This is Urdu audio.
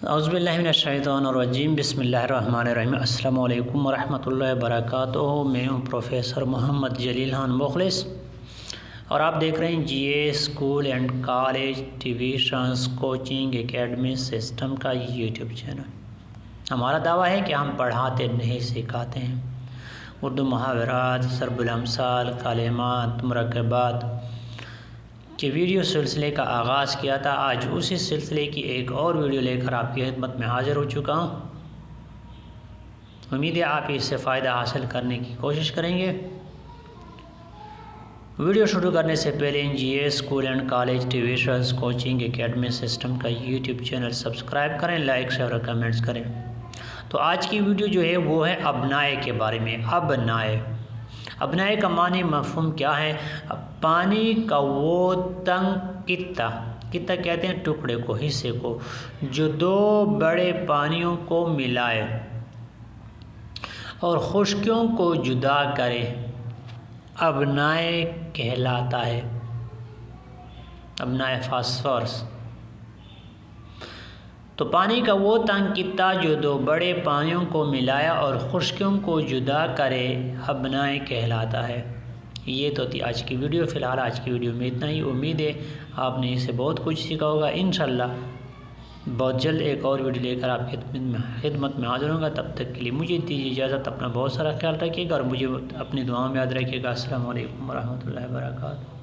اعوذ باللہ من الشیطان الرجیم، بسم اللہ الرحمن الرحیم۔ السلام علیکم ورحمۃ اللہ وبرکاتہ۔ میں ہوں پروفیسر محمد جلیل خان مخلص اور آپ دیکھ رہے ہیں G A school and college tuitions coaching academy system کا یوٹیوب چینل۔ ہمارا دعویٰ ہے کہ ہم پڑھاتے نہیں سکھاتے ہیں۔ اردو محاورات، ضرب الامثال، کلمات، مرکبات کے ویڈیو سلسلے کا آغاز کیا تھا۔ آج اسی سلسلے کی ایک اور ویڈیو لے کر آپ کی خدمت میں حاضر ہو چکا ہوں۔ امید ہے آپ اس سے فائدہ حاصل کرنے کی کوشش کریں گے۔ ویڈیو شروع کرنے سے پہلے G A school and college tuitions coaching academy system کا یوٹیوب چینل سبسکرائب کریں، لائک شیئر اور کمنٹس کریں۔ تو آج کی ویڈیو جو ہے وہ ہے ابنائے کے بارے میں۔ ابنائے کا معنی مفہوم کیا ہے؟ پانی کا وہ تنگ قطعہ کہتے ہیں ٹکڑے کو، حصے کو، جو دو بڑے پانیوں کو ملائے اور خشکیوں کو جدا کرے، ابنائے کہلاتا ہے۔ ابنائے فاسفورس۔ تو پانی کا وہ تنگ قطعہ جو دو بڑے پانیوں کو ملایا اور خشکیوں کو جدا کرے، ابنائے کہلاتا ہے۔ یہ تو تھی آج کی ویڈیو۔ فی الحال آج کی ویڈیو میں اتنا ہی۔ امید ہے آپ نے اسے بہت کچھ سیکھا ہوگا۔ انشاءاللہ بہت جلد ایک اور ویڈیو لے کر آپ کی خدمت میں حاضر ہوں گا۔ تب تک کے لیے مجھے دیجیے اجازت۔ اپنا بہت سارا خیال رکھیے گا اور مجھے اپنی دعاؤں میں یاد رکھیے گا۔ السلام علیکم ورحمۃ اللہ وبرکاتہ۔